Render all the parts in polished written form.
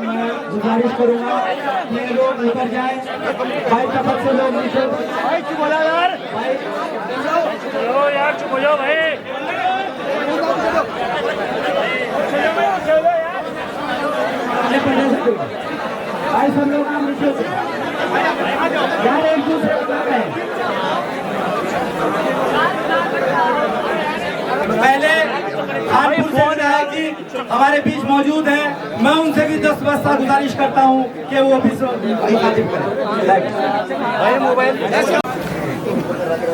मैं गुजारिश करूंगा कि लोग ऊपर जाए। भाई तफत से लोग नीचे। भाई चुप हो जाओ यार। भाई चुप हो जाओ भाई। भाई सब लोग नीचे यार, एक दूसरे को पहले जी हमारे बीच मौजूद है, मैं उनसे भी 10 बस्ता गुजारिश करता हूं कि वो भी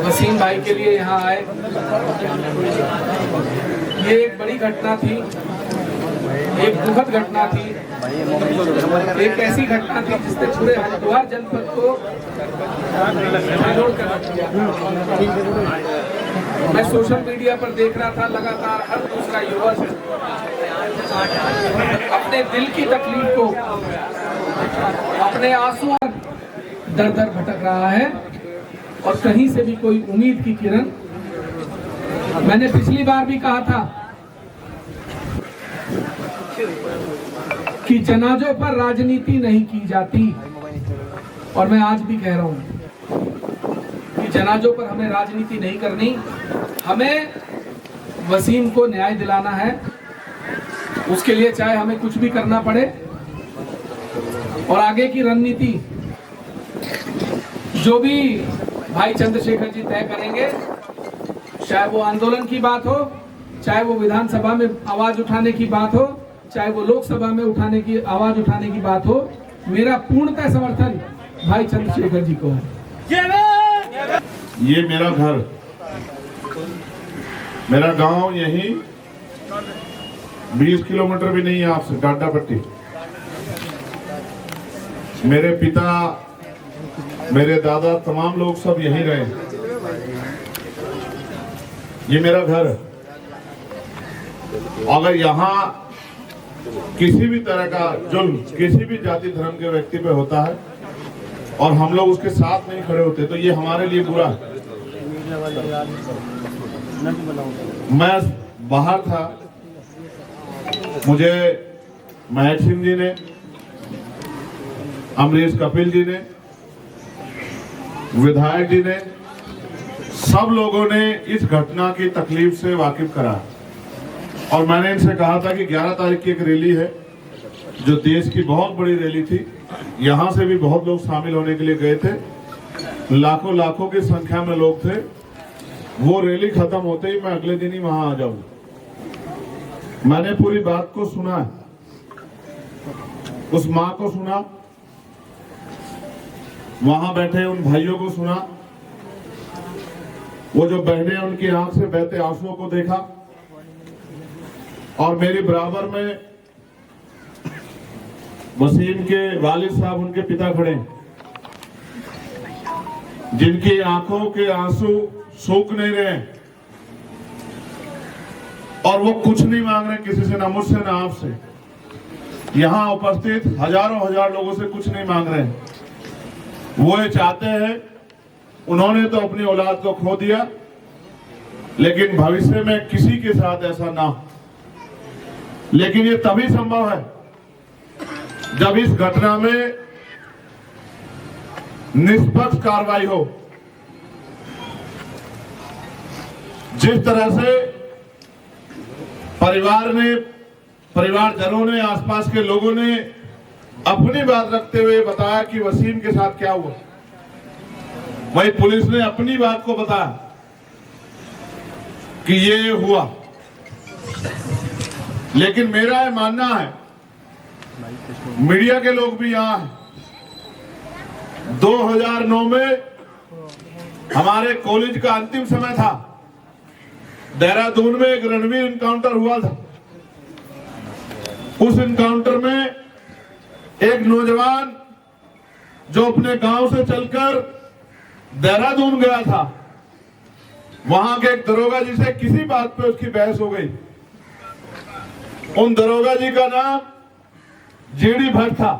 वसीम भाई के लिए यहाँ आए। ये एक बड़ी घटना थी, एक दुखद घटना थी, एक ऐसी घटना थी जिसने पूरे हरिद्वार जनपद को कर रख दिया। मैं सोशल मीडिया पर देख रहा था, लगातार हर दूसरा युवा अपने दिल की तकलीफ को, अपने आंसू दर दर भटक रहा है और कहीं से भी कोई उम्मीद की किरण। मैंने पिछली बार भी कहा था कि जनाजों पर राजनीति नहीं की जाती, और मैं आज भी कह रहा हूं कि जनाजों पर हमें राजनीति नहीं करनी। हमें वसीम को न्याय दिलाना है, उसके लिए चाहे हमें कुछ भी करना पड़े। और आगे की रणनीति जो भी भाई चंद्रशेखर जी तय करेंगे, चाहे वो आंदोलन की बात हो, चाहे वो विधानसभा में आवाज उठाने की बात हो, चाहे वो लोकसभा में आवाज उठाने की बात हो, मेरा पूर्णतः समर्थन भाई चंद्रशेखर जी को है। ये मेरा घर, मेरा गांव यही 20 किलोमीटर भी नहीं है आपसे, डाडापट्टी। मेरे पिता, मेरे दादा, तमाम लोग सब यहीं रहे। ये मेरा घर। अगर यहाँ किसी भी तरह का जुल्म किसी भी जाति धर्म के व्यक्ति पे होता है और हम लोग उसके साथ नहीं खड़े होते, तो ये हमारे लिए बुरा है। मैं बाहर था, मुझे महक सिंह जी ने, अमरीश कपिल जी ने, विधायक जी ने, सब लोगों ने इस घटना की तकलीफ से वाकिफ करा। और मैंने इनसे कहा था कि 11 तारीख की एक रैली है जो देश की बहुत बड़ी रैली थी, यहाँ से भी बहुत लोग शामिल होने के लिए गए थे, लाखों की संख्या में लोग थे। वो रैली खत्म होते ही मैं अगले दिन ही वहां आ जाऊंगा। मैंने पूरी बात को सुना, उस माँ को सुना, वहां बैठे उन भाइयों को सुना, वो जो बहनें उनकी आंख से बहते आंसुओं को देखा, और मेरी बराबर में वसीम के वालिद साहब, उनके पिता खड़े, जिनकी आंखों के आंसू सूख नहीं रहे और वो कुछ नहीं मांग रहे किसी से, ना मुझसे ना आपसे। यहाँ उपस्थित हजार लोगों से कुछ नहीं मांग रहे। वो ये चाहते हैं, उन्होंने तो अपनी औलाद को खो दिया, लेकिन भविष्य में किसी के साथ ऐसा ना हो। लेकिन ये तभी संभव है जब इस घटना में निष्पक्ष कार्रवाई हो। जिस तरह से परिवारजनों ने, आसपास के लोगों ने अपनी बात रखते हुए बताया कि वसीम के साथ क्या हुआ, वही पुलिस ने अपनी बात को बताया कि ये हुआ। लेकिन मेरा ये मानना है, मीडिया के लोग भी यहाँ हैं, 2009 में हमारे कॉलेज का अंतिम समय था। देहरादून में एक रणवीर इनकाउंटर हुआ था। उस इनकाउंटर में एक नौजवान जो अपने गांव से चलकर देहरादून गया था, वहां के एक दरोगा जी से किसी बात पे उसकी बहस हो गई। उन दरोगा जी का नाम जीडी भट्ट था।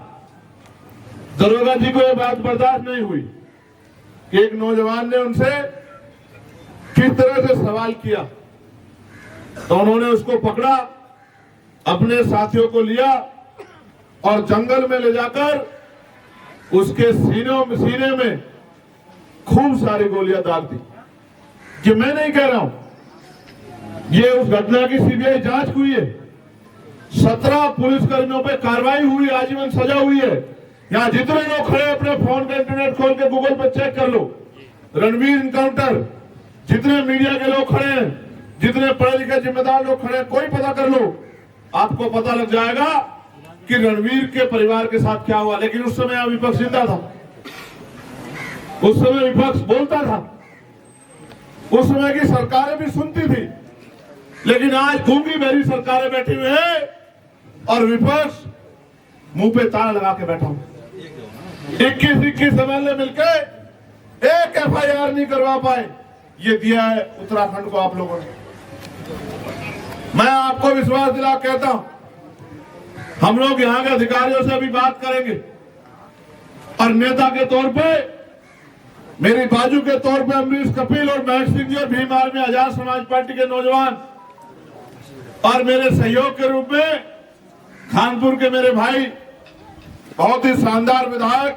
दरोगा जी को यह बात बर्दाश्त नहीं हुई कि एक नौजवान ने उनसे किस तरह से सवाल किया, तो उन्होंने उसको पकड़ा, अपने साथियों को लिया और जंगल में ले जाकर उसके सीने में खूब सारी गोलियां दाग दी। कि मैं नहीं कह रहा हूं, ये उस घटना की सीबीआई जांच हुई है। 17 पुलिसकर्मियों पे कार्रवाई हुई, आजीवन सजा हुई है। यहाँ जितने लोग खड़े अपने फोन का इंटरनेट खोल के गूगल पर चेक कर लो, रणवीर इनकाउंटर, जितने मीडिया के लोग खड़े हैं, जितने पढ़े लिखे जिम्मेदार लोग खड़े हैं, कोई पता कर लो, आपको पता लग जाएगा कि रणवीर के परिवार के साथ क्या हुआ। लेकिन उस समय विपक्ष जिंदा था, उस समय विपक्ष बोलता था, उस समय की सरकारें भी सुनती थी। लेकिन आज गूंगी बहरी सरकारें बैठी हुई है और विपक्ष मुंह पे ताला लगा के बैठा हूं। 21 एमएलए मिलके एक एफआईआर नहीं करवा पाए। ये दिया है उत्तराखंड को आप लोगों ने। मैं आपको विश्वास दिला कहता हूं, हम लोग यहां के अधिकारियों से अभी बात करेंगे और नेता के तौर पे, मेरी बाजू के तौर पे अमरीश कपिल और महक सिंह जी और भीम आर्मी आजाद समाज पार्टी के नौजवान, और मेरे सहयोग के रूप में खानपुर के मेरे भाई, बहुत ही शानदार विधायक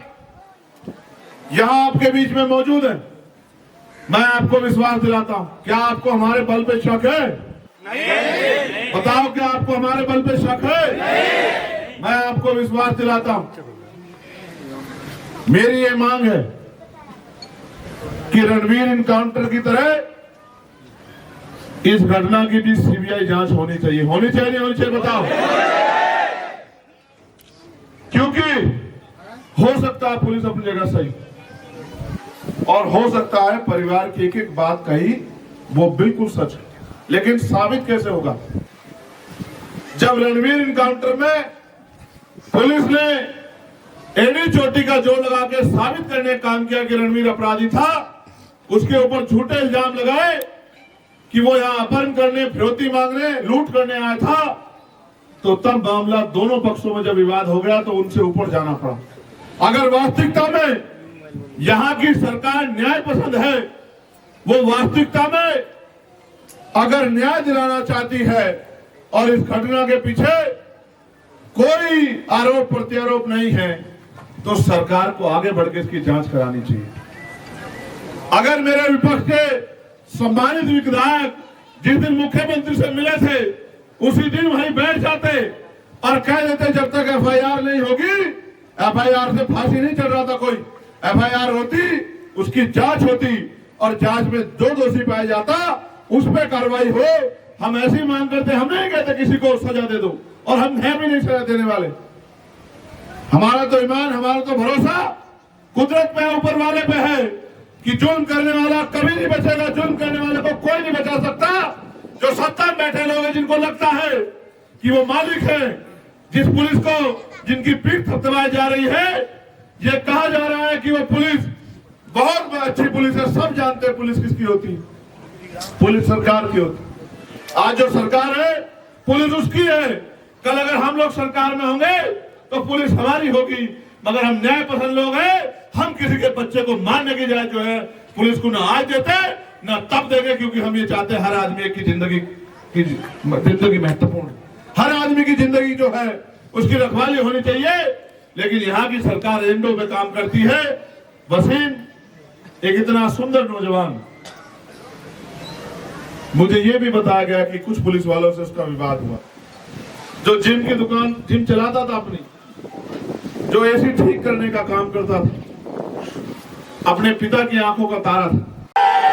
यहां आपके बीच में मौजूद है। मैं आपको विश्वास दिलाता हूं, क्या आपको हमारे बल पे शक है? नहीं। बताओ, क्या आपको हमारे बल पे शक है? नहीं। मैं आपको विश्वास दिलाता हूं, मेरी ये मांग है कि रणवीर इनकाउंटर की तरह इस घटना की भी सीबीआई जांच होनी चाहिए। होनी चाहिए नहीं होनी चाहिए, बताओ? क्योंकि हो सकता है पुलिस अपनी जगह सही, और हो सकता है परिवार की एक एक बात कही वो बिल्कुल सच है, लेकिन साबित कैसे होगा? जब रणवीर इनकाउंटर में पुलिस ने एड़ी चोटी का जोर लगा के साबित करने का काम किया कि रणवीर अपराधी था, उसके ऊपर झूठे इल्जाम लगाए कि वो यहां अपहरण करने, फिरौती मांगने, लूट करने आया था, तो तब मामला दोनों पक्षों में जब विवाद हो गया तो उनसे ऊपर जाना पड़ा। अगर वास्तविकता में यहां की सरकार न्याय पसंद है, वो वास्तविकता में अगर न्याय दिलाना चाहती है और इस घटना के पीछे कोई आरोप प्रत्यारोप नहीं है, तो सरकार को आगे बढ़ के इसकी जांच करानी चाहिए। अगर मेरे विपक्ष के सम्मानित विधायक जिस दिन मुख्यमंत्री से मिले थे उसी दिन वहीं बैठ जाते और कह देते जब तक एफआईआर नहीं होगी, एफआईआर से फांसी नहीं चढ़ रहा था कोई, एफआईआर होती, उसकी जांच होती और जांच में जो दोषी पाया जाता उस पर कार्रवाई हो। हम ऐसी मांग करते, हम नहीं कहते किसी को सजा दे दो, और हम हैं भी नहीं सजा देने वाले। हमारा तो ईमान, हमारा तो भरोसा कुदरत पे, ऊपर वाले पे है कि जुल्म करने वाला कभी नहीं बचेगा। जुल्म करने वाले को कोई नहीं बचा सकता। जो सत्ता में बैठे लोग हैं, जिनको लगता है कि वो मालिक है, जिस पुलिस को, जिनकी पीठ थपथपाई जा रही है, ये कहा जा रहा है कि वो पुलिस बहुत अच्छी पुलिस है, सब जानते हैं पुलिस किसकी होती है, पुलिस सरकार की होती है। आज जो सरकार है पुलिस उसकी है, कल अगर हम लोग सरकार में होंगे तो पुलिस हमारी होगी। मगर हम न्याय पसंद लोग हैं, हम किसी के बच्चे को मारने की जाए जो है पुलिस को ना आज देते ना तब देंगे, क्योंकि हम ये चाहते हैं हर आदमी की जिंदगी महत्वपूर्ण है, हर आदमी की जिंदगी जो है उसकी रखवाली होनी चाहिए। लेकिन यहाँ की सरकार एजेंडों पे काम करती है। वसीम एक इतना सुंदर नौजवान, मुझे ये भी बताया गया कि कुछ पुलिस वालों से उसका विवाद हुआ, जो जिम की दुकान, जिम चलाता था अपनी, जो एसी ठीक करने का काम करता था, अपने पिता की आंखों का तारा था।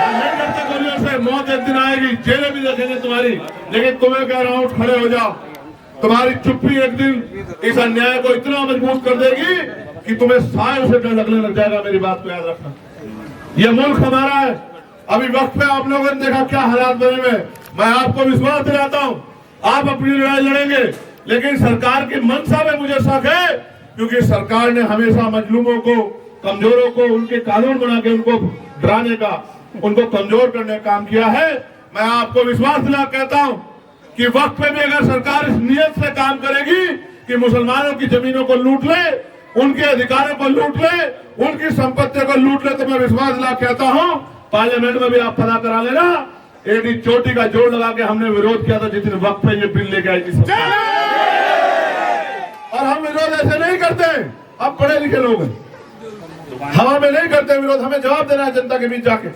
नहीं डरते गोलियों से, मौत एक दिन आएगी, जेलें भी देखेंगे तुम्हारी, लेकिन तुम्हें कह रहा हूं खड़े हो जाओ। तुम्हारी चुप्पी एक दिन इस अन्याय को इतना मजबूत कर देगी कि तुम्हें साल से डर लगने लग जाएगा। मेरी बात को याद रखना, यह मुल्क हमारा है। अभी वक्त पे आप लोगों ने देखा क्या हालात बने हुए। मैं आपको विश्वास दिलाता हूं, आप अपनी लड़ाई लड़ेंगे, लेकिन सरकार की मंशा में मुझे शक है, क्योंकि सरकार ने हमेशा मजलूमों को, कमजोरों को उनके कानून बना के उनको डराने का, उनको कमजोर करने का काम किया है। मैं आपको विश्वास दिला कहता हूं कि वक्त पे भी अगर सरकार इस नियत से काम करेगी कि मुसलमानों की जमीनों को लूट ले, उनके अधिकारों को लूट ले, उनकी संपत्तियों को लूट ले, तो मैं विश्वास दिला कहता हूं पार्लियामेंट में भी आप पता करा लेना, एडी चोटी का जोड़ लगा के हमने विरोध किया था जिस दिन वक्त पे ये बिल लेके आई थी सरकार। और हम विरोध ऐसे नहीं करते, अब पढ़े लिखे लोग हैं, हवा में नहीं करते विरोध, हमें जवाब देना है जनता के बीच जाके।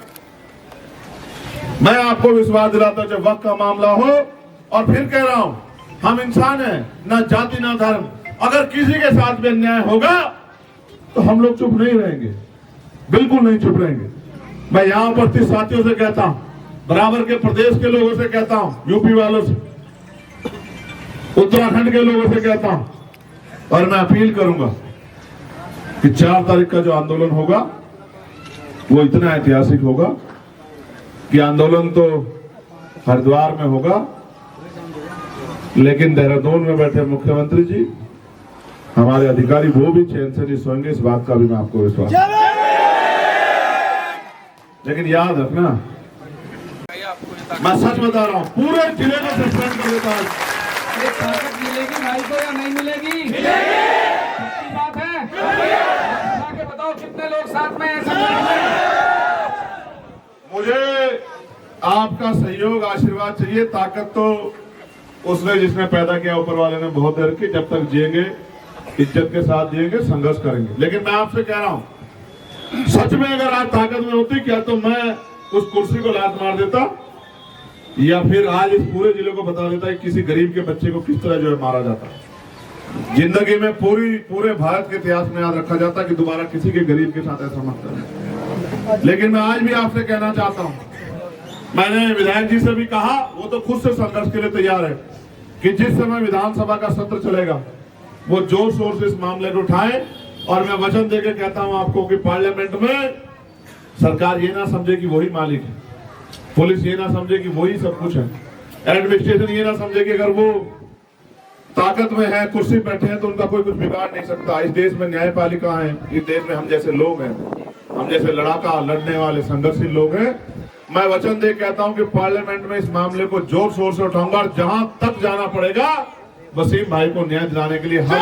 मैं आपको विश्वास दिलाता हूं जब वक्त का मामला हो, और फिर कह रहा हूं हम इंसान हैं, ना जाति ना धर्म। अगर किसी के साथ भी अन्याय होगा तो हम लोग चुप नहीं रहेंगे, बिल्कुल नहीं चुप रहेंगे। मैं यहाँ उपस्थित साथियों से कहता हूं, बराबर के प्रदेश के लोगों से कहता हूं, यूपी वालों से, उत्तराखंड के लोगों से कहता हूं, और मैं अपील करूंगा कि 4 तारीख का जो आंदोलन होगा वो इतना ऐतिहासिक होगा कि आंदोलन तो हरिद्वार में होगा, लेकिन देहरादून में बैठे मुख्यमंत्री जी, हमारे अधिकारी वो भी चैन से नहीं सोएंगे, इस बात का भी मैं आपको विश्वास। लेकिन याद रखना, मैं सच बता रहा हूं, पूरे जिले को सस्पेंड कर देता हूं। ताकत मिलेगी भाई को या नहीं मिलेगी? मिलेगी। बात है, के बताओ कितने लोग साथ में हैं? मुझे आपका सहयोग आशीर्वाद चाहिए। ताकत तो उसने जिसने पैदा किया, ऊपर वाले ने बहुत देर की। जब तक जिएंगे इज्जत के साथ जिएंगे, संघर्ष करेंगे। लेकिन मैं आपसे कह रहा हूं, सच में अगर आज ताकत में होती क्या तो मैं उस कुर्सी को लात मार देता, या फिर आज इस पूरे जिले को बता देता कि किसी गरीब के बच्चे को किस तरह जो है मारा जाता। जिंदगी में पूरे भारत के इतिहास में याद रखा जाता कि दोबारा किसी के गरीब के साथ ऐसा मत करें। लेकिन मैं आज भी आपसे कहना चाहता हूं, मैंने विधायक जी से भी कहा, वो तो खुद से संघर्ष के लिए तैयार है कि जिस समय विधानसभा का सत्र चलेगा वो जोर शोर से इस मामले को उठाए। और मैं वचन देकर कहता हूं आपको कि पार्लियामेंट में सरकार ये ना समझे कि वही मालिक है, पुलिस ये ना समझे कि वही सब कुछ है, एडमिनिस्ट्रेशन ये ना समझे कि अगर वो ताकत में है, कुर्सी बैठे हैं, तो उनका कोई कुछ बिगाड़ नहीं सकता। इस देश में न्यायपालिका है, इस देश में हम जैसे लोग हैं, हम जैसे लड़ाका लड़ने वाले संघर्षशील लोग हैं। मैं वचन दे कहता हूं कि पार्लियामेंट में इस मामले को जोर शोर से उठाऊंगा, और जहां तक जाना पड़ेगा वसीम भाई को न्याय दिलाने के लिए हर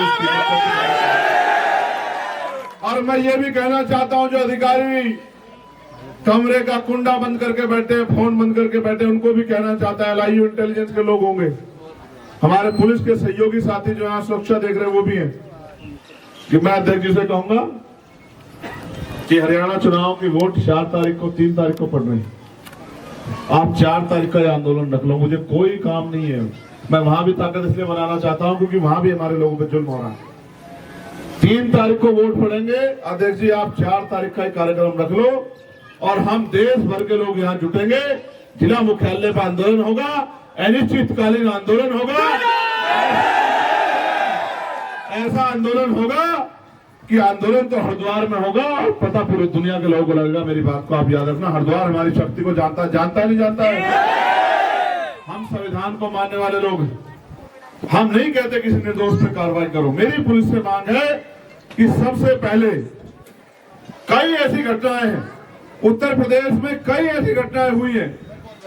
और मैं ये भी कहना चाहता हूं, जो अधिकारी कमरे का कुंडा बंद करके बैठे, फोन बंद करके बैठे, उनको भी कहना चाहता है, LIU इंटेलिजेंस के लोग होंगे, हमारे पुलिस के सहयोगी साथी जो यहाँ सुरक्षा देख रहे हैं वो भी हैं, कि मैं अध्यक्ष जी से कहूंगा कि हरियाणा चुनाव की वोट 4 तारीख को 3 तारीख को पड़ रही है। आप 4 तारीख का आंदोलन रख लो, मुझे कोई काम नहीं है। मैं वहां भी ताकत इसलिए बनाना चाहता हूं क्योंकि वहां भी हमारे लोगों पे जुल्म हो रहा है। 3 तारीख को वोट पड़ेंगे। अध्यक्ष जी आप 4 तारीख का कार्यक्रम रख लो, और हम देश भर के लोग यहाँ जुटेंगे। जिला मुख्यालय पर आंदोलन होगा, अनिश्चितकालीन आंदोलन होगा, ऐसा आंदोलन होगा कि आंदोलन तो हरिद्वार में होगा और पता पूरी दुनिया के लोगों को लगेगा। मेरी बात को आप याद रखना, हरिद्वार हमारी शक्ति को जानता नहीं जानता है। हम संविधान को मानने वाले लोग हैं, हम नहीं कहते किसी निर्दोष पे कार्रवाई करो। मेरी पुलिस से मांग है कि सबसे पहले, कई ऐसी घटनाएं हैं उत्तर प्रदेश में, कई ऐसी घटनाएं हुई हैं,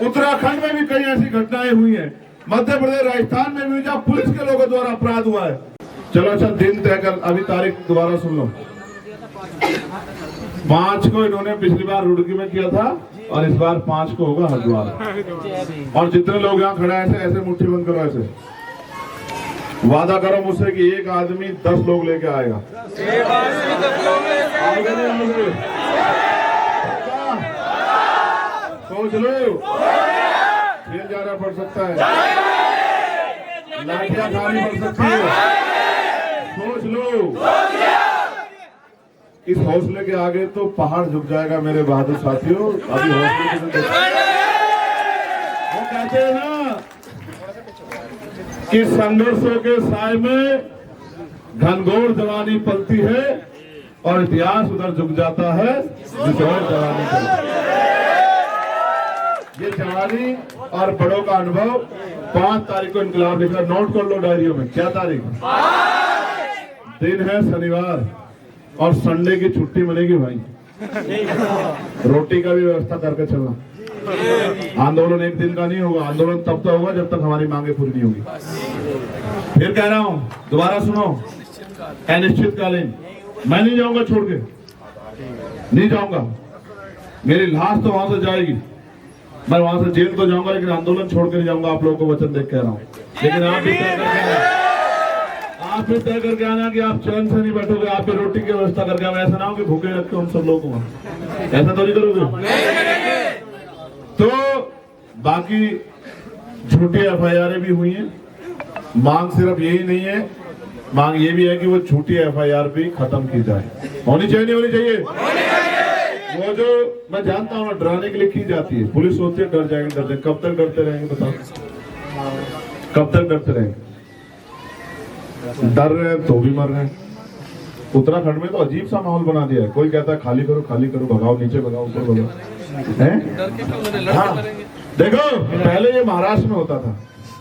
उत्तराखंड में भी कई ऐसी घटनाएं हुई हैं, मध्य प्रदेश राजस्थान में भी जहाँ पुलिस के लोगों द्वारा अपराध हुआ है। चलो अच्छा दिन तय कर, अभी तारीख दोबारा सुन लो। 5 को इन्होंने पिछली बार रुड़की में किया था, और इस बार 5 को होगा हरिद्वार। और जितने लोग यहाँ खड़े हैं ऐसे मुट्ठी बंद करो, ऐसे वादा करो मुझसे कि एक आदमी 10 लोग लेके आएगा। सोच लो, जेल जाना पड़ सकता है, लाठियां खानी पड़ सकती है, सोच लो। इस हौसले के आगे तो पहाड़ झुक जाएगा मेरे बहादुर साथियों। अभी हौसले वो कहते हैं ना कि संघर्षों के साय में घनघोर जवानी पलती है, और इतिहास उधर झुक जाता है जिसे और जवानी चलती है। ये जवानी और बड़ों का अनुभव 5 तारीख को इनकलाब लिखा, नोट कर लो डायरियों में। क्या तारीख? दिन है शनिवार और संडे की छुट्टी मिलेगी भाई। रोटी का भी व्यवस्था करके चलना। आंदोलन एक दिन का नहीं होगा, आंदोलन तब तक होगा जब तक हमारी मांगे पूरी नहीं होगी। फिर कह रहा हूं, दोबारा सुनो, अनिश्चितकालीन मैं नहीं जाऊंगा छोड़ के, नहीं जाऊंगा। मेरी लाश तो वहां से जाएगी, मैं वहां से जेल तो जाऊंगा, लेकिन आंदोलन छोड़ के नहीं जाऊंगा। आप लोगों को वचन देख कह रहा हूं। लेकिन आप भी तय करके आना कि आप चैन से नहीं बैठोगे, आप भी रोटी की व्यवस्था करके आना। ऐसा ना हो कि भूखे रखे हम सब लोग, ऐसा तो नहीं करोगे। तो बाकी झूठी एफआईआर भी हुई हैं। मांग सिर्फ यही नहीं है, मांग ये भी है कि वो झूठी एफआईआर भी खत्म की जाए। होनी चाहिए नहीं होनी चाहिए? वो जो मैं जानता हूँ डराने के लिए की जाती है, पुलिस होती है डर जाएंगे। कब तक डरते रहेंगे बताओ? कब तक डरते रहेंगे? डर रहे हैं तो भी मर रहे हैं। उत्तराखंड में तो अजीब सा माहौल बना दिया है। कोई कहता है खाली करो, भगाओ, नीचे भगाओ, ऊपर भगाओ। हाँ, देखो पहले ये महाराष्ट्र में होता था,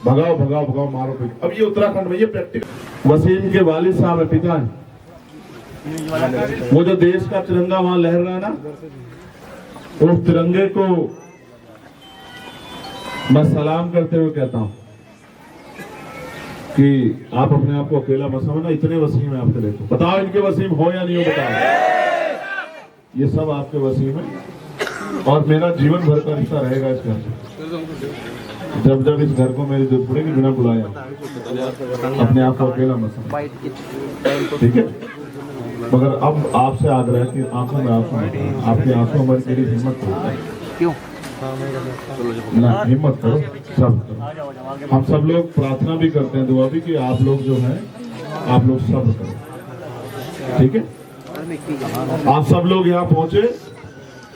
भगाओ मारो पीटो। अब ये उत्तराखंड में ये प्रैक्टिकल। वसीम के वालिद साहब है, पिता है, वो जो देश का तिरंगा वहां लहर रहा है ना, उस तिरंगे को मैं सलाम करते हुए कहता हूं कि आप अपने आप को अकेला मत समझना। इतने वसीम है आपके। देखो बताओ इनके वसीम हो या नहीं हो, बताओ। ये सब आपके वसीम है और मेरा जीवन भर का रिश्ता रहेगा इस घर से। जब जब इस घर को मेरी जरूरत पड़ेगी बिना बुलाया, अपने आप को अकेला मत समझना, ठीक है? मगर अब आपसे आग्रह है कि आंखों में आंसू, आपकी आंखों में मेरी हिम्मत करो। क्यों ना हिम्मत करो, सब करो। हम सब लोग प्रार्थना भी करते हैं, दुआ भी, कि आप लोग जो हैं आप लोग सब करो, ठीक है? आप सब लोग यहाँ पहुंचे।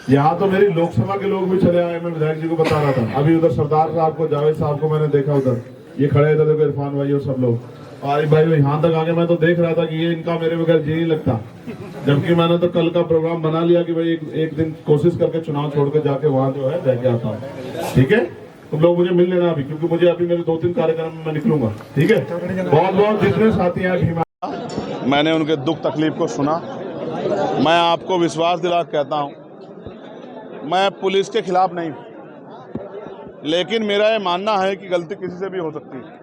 यहाँ तो मेरी लोकसभा के लोग भी चले आए। मैं विधायक जी को बता रहा था अभी, उधर सरदार साहब को, जावेद साहब को मैंने देखा, उधर ये खड़े थे, देखो इरफान भाई और सब लोग। और भाई यहाँ तक आगे मैं तो देख रहा था कि ये इनका मेरे बगैर जी नहीं लगता। जबकि मैंने तो कल का प्रोग्राम बना लिया कि भाई एक दिन कोशिश करके चुनाव छोड़ के जाके वहाँ जो है रह के आता हूँ, ठीक है? तुम लोग मुझे मिल लेना अभी, क्योंकि मुझे अभी मेरे 2-3 कार्यक्रम में मैं निकलूंगा, ठीक है? बहुत बहुत जितने साथी हैं, मैंने उनके दुख तकलीफ को सुना। मैं आपको विश्वास दिला कहता हूँ, मैं पुलिस के खिलाफ नहीं, लेकिन मेरा ये मानना है कि गलती किसी से भी हो सकती है।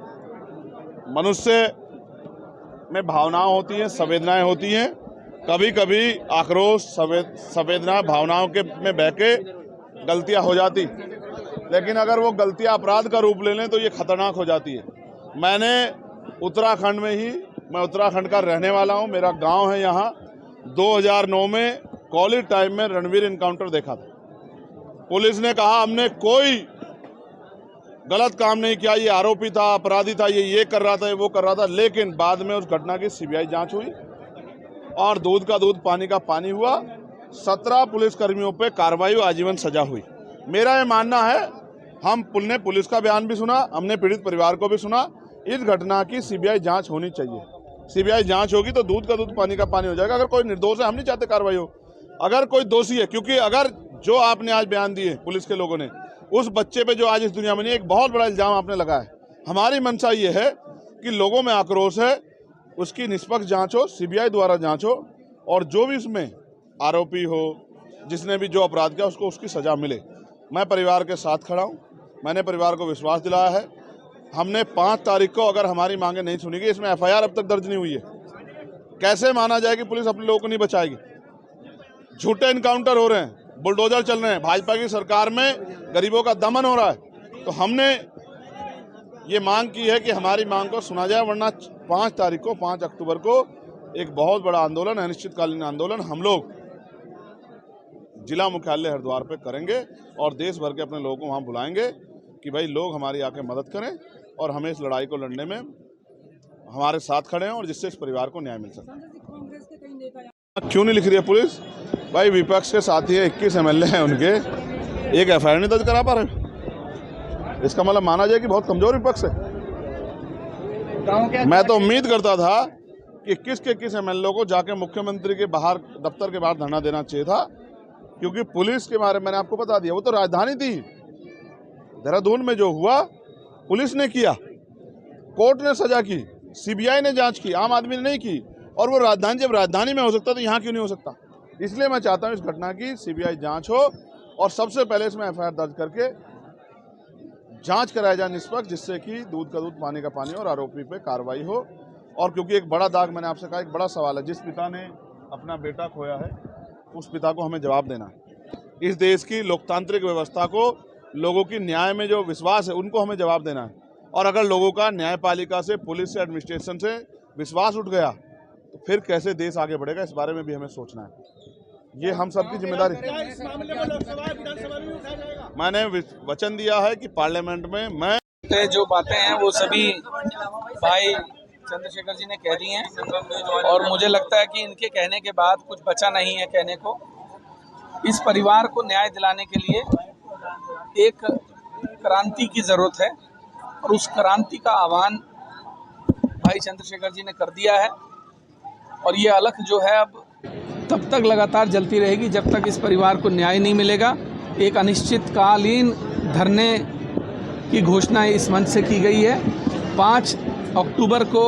मनुष्य में भावनाएं होती हैं, संवेदनाएं होती हैं। कभी कभी आक्रोश, संवेदना, भावनाओं के में बह के गलतियां हो जाती, लेकिन अगर वो गलतियां अपराध का रूप ले लें तो ये खतरनाक हो जाती है। मैंने उत्तराखंड में ही, मैं उत्तराखंड का रहने वाला हूं, मेरा गांव है यहाँ। 2009 में कॉलेज टाइम में रणवीर इनकाउंटर देखा था। पुलिस ने कहा हमने कोई गलत काम नहीं किया, ये आरोपी था, अपराधी था, ये कर रहा था, वो कर रहा था। लेकिन बाद में उस घटना की सीबीआई जांच हुई और दूध का दूध, पानी का पानी हुआ। 17 पुलिसकर्मियों पे कार्रवाई हुई, आजीवन सजा हुई। मेरा ये मानना है, हमने पुलिस का बयान भी सुना, हमने पीड़ित परिवार को भी सुना। इस घटना की सीबीआई जांच होनी चाहिए। सीबीआई जांच होगी तो दूध का दूध, पानी का पानी हो जाएगा। अगर कोई निर्दोष है, हम नहीं चाहते कार्रवाई हो। अगर कोई दोषी है, क्योंकि अगर जो आपने आज बयान दिए पुलिस के लोगों ने, उस बच्चे पे जो आज इस दुनिया में नहीं, एक बहुत बड़ा इल्जाम आपने लगाया है। हमारी मंशा ये है कि लोगों में आक्रोश है, उसकी निष्पक्ष जांच हो, सीबीआई द्वारा जांच हो, और जो भी इसमें आरोपी हो, जिसने भी जो अपराध किया, उसको उसकी सजा मिले। मैं परिवार के साथ खड़ा हूँ। मैंने परिवार को विश्वास दिलाया है। हमने 5 तारीख को अगर हमारी मांगे नहीं सुनी गई, इसमें एफआईआर अब तक दर्ज नहीं हुई है, कैसे माना जाए कि पुलिस अपने लोगों को नहीं बचाएगी? झूठे इनकाउंटर हो रहे हैं, बुलडोजर चल रहे हैं, भाजपा की सरकार में गरीबों का दमन हो रहा है। तो हमने ये मांग की है कि हमारी मांग को सुना जाए, वरना 5 तारीख को, 5 अक्टूबर को एक बहुत बड़ा आंदोलन, अनिश्चितकालीन आंदोलन हम लोग जिला मुख्यालय हरिद्वार पे करेंगे और देश भर के अपने लोगों को वहाँ बुलाएंगे कि भाई लोग हमारी आके मदद करें और हमें इस लड़ाई को लड़ने में हमारे साथ खड़े हैं, और जिससे इस परिवार को न्याय मिल सके। क्यों नहीं लिख रही है पुलिस? भाई विपक्ष के साथी है, 21 MLA हैं उनके, एक एफआईआर नहीं दर्ज करा पा रहे। इसका मतलब माना जाए कि बहुत कमजोर विपक्ष है। मैं तो उम्मीद करता था कि 21 के 21 MLA को जाके मुख्यमंत्री के बाहर, दफ्तर के बाहर धरना देना चाहिए था, क्योंकि पुलिस के बारे में मैंने आपको बता दिया, वो तो राजधानी थी। देहरादून में जो हुआ पुलिस ने किया, कोर्ट ने सजा की, CBI ने जांच की, आम आदमी ने नहीं की। और वो राजधानी, जब राजधानी में हो सकता तो यहाँ क्यों नहीं हो सकता? इसलिए मैं चाहता हूँ इस घटना की CBI जांच हो और सबसे पहले इसमें FIR दर्ज करके जांच कराया जाए निष्पक्ष, जिससे कि दूध का दूध पानी का पानी और आरोपी पे कार्रवाई हो। और क्योंकि एक बड़ा दाग, मैंने आपसे कहा, एक बड़ा सवाल है, जिस पिता ने अपना बेटा खोया है उस पिता को हमें जवाब देना है। इस देश की लोकतांत्रिक व्यवस्था को, लोगों की न्याय में जो विश्वास है उनको हमें जवाब देना है। और अगर लोगों का न्यायपालिका से, पुलिस से, एडमिनिस्ट्रेशन से विश्वास उठ गया तो फिर कैसे देश आगे बढ़ेगा, इस बारे में भी हमें सोचना है। ये हम सबकी जिम्मेदारी। मैंने वचन दिया है कि पार्लियामेंट में मैं जो बातें हैं वो सभी भाई चंद्रशेखर जी ने कह दी हैं, और मुझे लगता है कि इनके कहने के बाद कुछ बचा नहीं है कहने को। इस परिवार को न्याय दिलाने के लिए एक क्रांति की ज़रूरत है, और उस क्रांति का आह्वान भाई चंद्रशेखर जी ने कर दिया है। और ये अलख जो है अब तब तक लगातार जलती रहेगी जब तक इस परिवार को न्याय नहीं मिलेगा। एक अनिश्चितकालीन धरने की घोषणा इस मंच से की गई है। 5 अक्टूबर को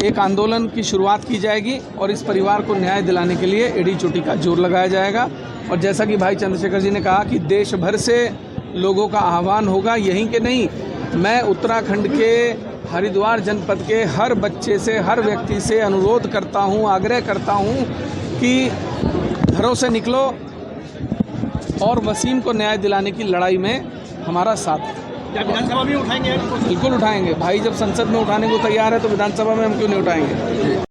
एक आंदोलन की शुरुआत की जाएगी और इस परिवार को न्याय दिलाने के लिए एड़ी चोटी का जोर लगाया जाएगा। और जैसा कि भाई चंद्रशेखर जी ने कहा कि देश भर से लोगों का आह्वान होगा, यहीं के नहीं, मैं उत्तराखंड के हरिद्वार जनपद के हर बच्चे से, हर व्यक्ति से अनुरोध करता हूं, आग्रह करता हूं कि घरों से निकलो और वसीम को न्याय दिलाने की लड़ाई में हमारा साथ है। क्या विधानसभा में उठाएंगे? बिल्कुल उठाएंगे भाई, जब संसद में उठाने को तैयार है तो विधानसभा में हम क्यों नहीं उठाएंगे।